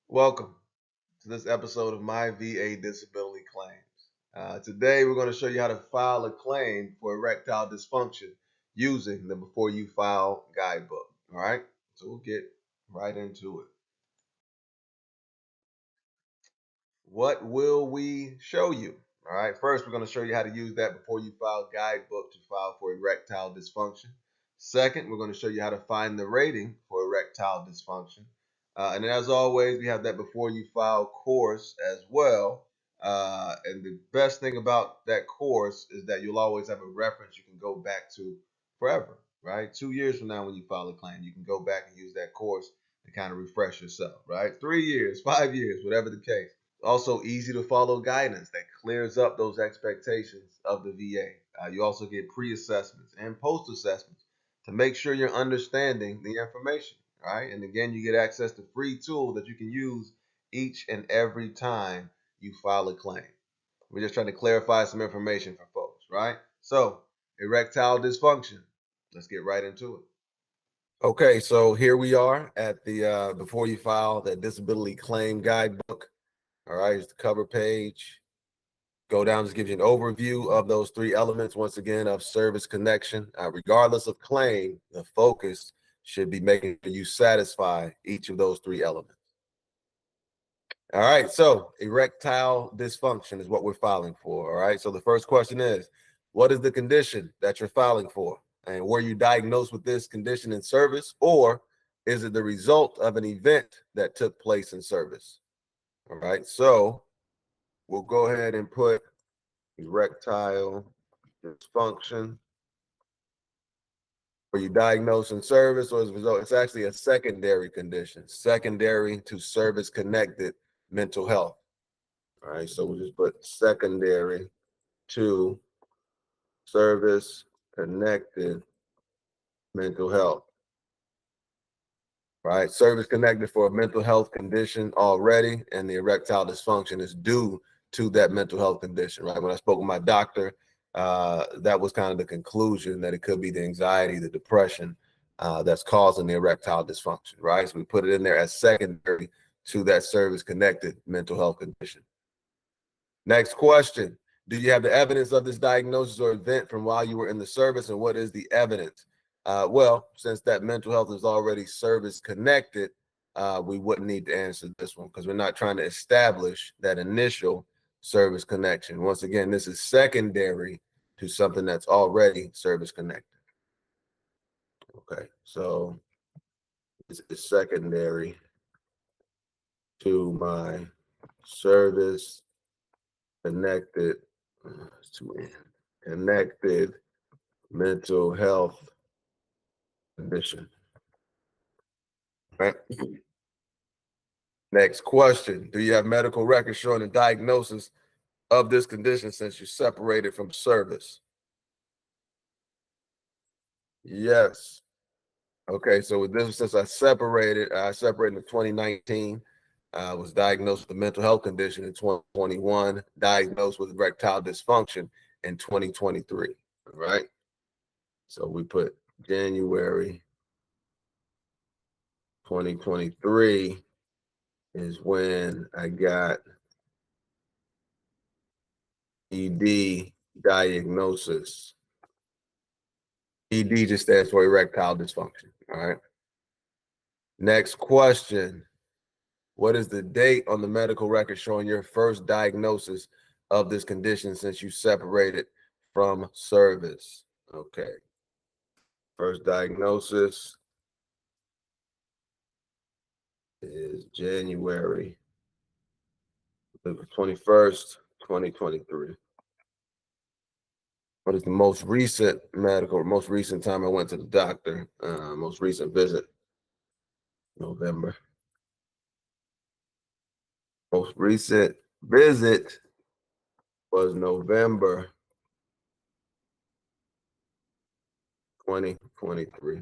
Welcome to this episode of My VA Disability Claims. Today, we're going to show you how to file a claim for erectile dysfunction using the Before You File Guidebook. All right, so we'll get right into it. What will we show you? All right, first, we're going to show you how to use that Before You File Guidebook to file for erectile dysfunction. Second, we're going to show you how to find the rating for erectile dysfunction. And then, as always, we have that Before You File course as well. And the best thing about that course is that you'll always have a reference you can go back to forever, right? 2 years from now, when you file a claim, you can go back and use that course to kind of refresh yourself, right? 3 years, 5 years, whatever the case. Also, easy to follow guidance that clears up those expectations of the VA. You also get pre-assessments and post-assessments to make sure you're understanding the information, right? And again, you get access to free tools that you can use each and every time you file a claim. We're just trying to clarify some information for folks, right? So, erectile dysfunction. Let's get right into it. Okay, so here we are at the Before You File that Disability Claim Guidebook. All right, here's the cover page. Go down, just gives you an overview of those three elements, once again, of service connection. Regardless of claim, the focus should be making sure you satisfy each of those three elements. All right, so erectile dysfunction is what we're filing for. All right, so the first question is, what is the condition that you're filing for? And were you diagnosed with this condition in service, or is it the result of an event that took place in service? All right, so we'll go ahead and put erectile dysfunction. Were you diagnosed in service, or as a result? It's actually a secondary condition, secondary to service-connected mental health. All right, so we'll just put secondary to service-connected mental health. Right, service-connected for a mental health condition already, and the erectile dysfunction is due to that mental health condition. Right, when I spoke with my doctor, that was kind of the conclusion that it could be the anxiety, the depression that's causing the erectile dysfunction. Right, so we put it in there as secondary to that service-connected mental health condition. Next question. Do you have the evidence of this diagnosis or event from while you were in the service, and what is the evidence? Well, since that mental health is already service connected, we wouldn't need to answer this one because we're not trying to establish that initial service connection. Once again, this is secondary to something that's already service connected. Okay, so this is secondary to my service connected, connected mental health condition. Right. Next question. Do you have medical records showing the diagnosis of this condition since you separated from service? Yes. Okay, so with this, since I separated in 2019, was diagnosed with a mental health condition in 2021, diagnosed with erectile dysfunction in 2023. All right. So we put January 2023 is when I got ED diagnosis. ED just stands for erectile dysfunction. All right. Next question. What is the date on the medical record showing your first diagnosis of this condition since you separated from service? Okay. First diagnosis is January 21st, 2023. What is the most recent time I went to the doctor? Most recent visit, November. Most recent visit was November 2023.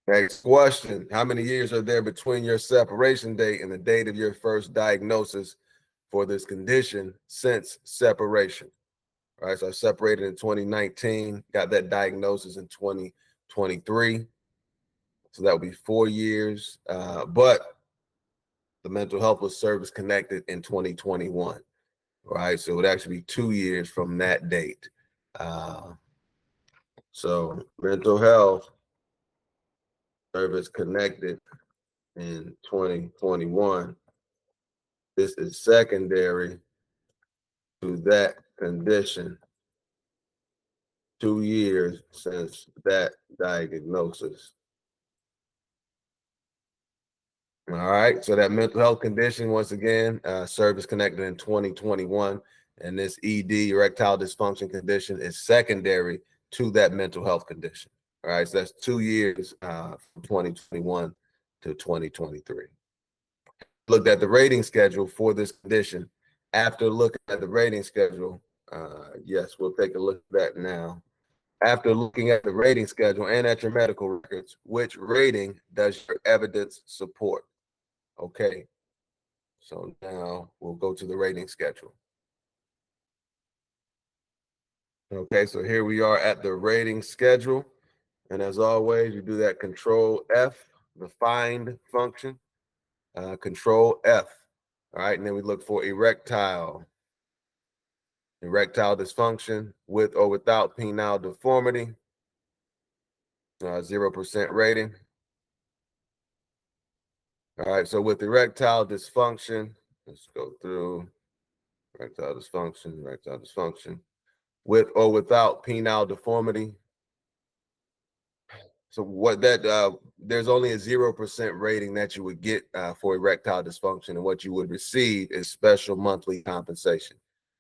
Next question. How many years are there between your separation date and the date of your first diagnosis for this condition since separation? All right, so I separated in 2019, got that diagnosis in 2023. So that would be 4 years, but the mental health was service connected in 2021, right? So it would actually be 2 years from that date. So mental health service connected in 2021. This is secondary to that condition, 2 years since that diagnosis. All right, so that mental health condition, once again, service connected in 2021, and this ED, erectile dysfunction condition, is secondary to that mental health condition. All right, so that's 2 years from 2021 to 2023. Looked at the rating schedule for this condition. After looking at the rating schedule, yes, we'll take a look at that now. After looking at the rating schedule and at your medical records, which rating does your evidence support? Okay, so now we'll go to the rating schedule. Okay, so here we are at the rating schedule. And as always, you do that Control F, the find function, Control F. All right, and then we look for erectile dysfunction with or without penile deformity, 0% rating. All right, so with erectile dysfunction, let's go through erectile dysfunction with or without penile deformity. So what that there's only a 0% rating that you would get for erectile dysfunction, and what you would receive is special monthly compensation.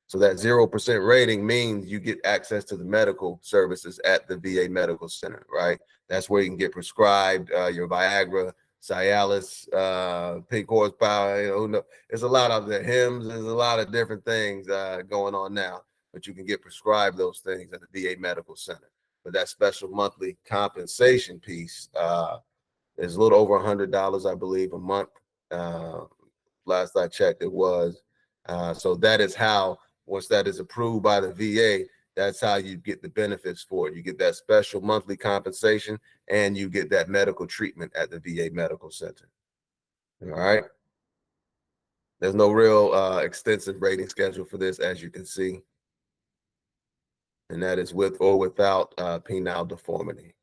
So that 0% rating means you get access to the medical services at the VA Medical Center, right? That's where you can get prescribed your Viagra, Cialis, peak horsepower. You know, there's a lot of the HIMS. There's a lot of different things going on now, but you can get prescribed those things at the VA Medical Center. But that special monthly compensation piece is a little over $100, I believe, a month. Last I checked, it was. So that is how, once that is approved by the VA, that's how you get the benefits for it. You get that special monthly compensation, and you get that medical treatment at the VA Medical Center. All right. There's no real extensive rating schedule for this, as you can see. And that is with or without penile deformity.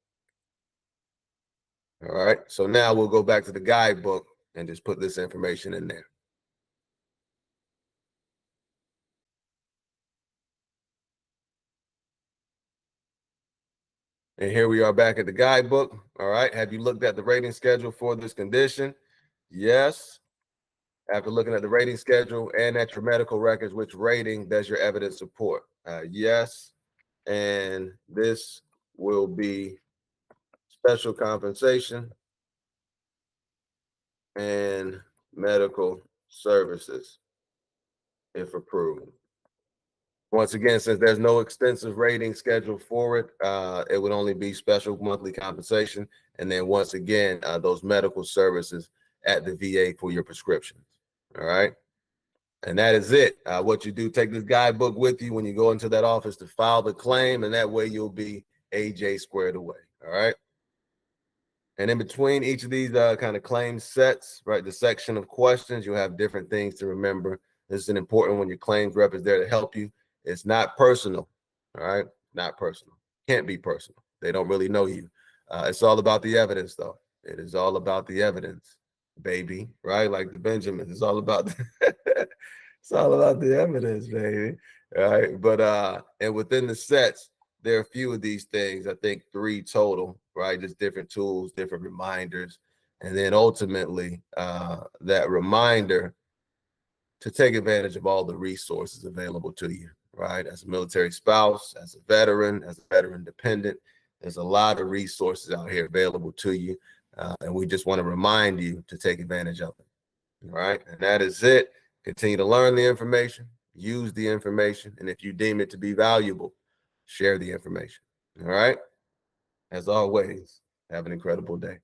All right, so now we'll go back to the guidebook and just put this information in there. And here we are back at the guidebook. All right, have you looked at the rating schedule for this condition? Yes. After looking at the rating schedule and at your medical records, which rating does your evidence support? Yes. And this will be special compensation and medical services if approved. Once again, since there's no extensive rating schedule for it, it would only be special monthly compensation. And then once again, those medical services at the VA for your prescriptions. All right. And that is it. What you do, take this guidebook with you when you go into that office to file the claim, and that way you'll be AJ squared away. All right. And in between each of these kind of claim sets, right, the section of questions, you'll have different things to remember. This is an important when your claims rep is there to help you. It's not personal, all right? Not personal. Can't be personal. They don't really know you. It's all about the evidence, though. It is all about the evidence, baby, right? Like the Benjamins. It's all about it's all about the evidence, baby. All right. But and within the sets, there are a few of these things, I think 3 total, right? Just different tools, different reminders. And then ultimately, that reminder to take advantage of all the resources available to you, right? As a military spouse, as a veteran dependent, there's a lot of resources out here available to you. And we just want to remind you to take advantage of them, all right? And that is it. Continue to learn the information, use the information, and if you deem it to be valuable, share the information. All right. As always, have an incredible day.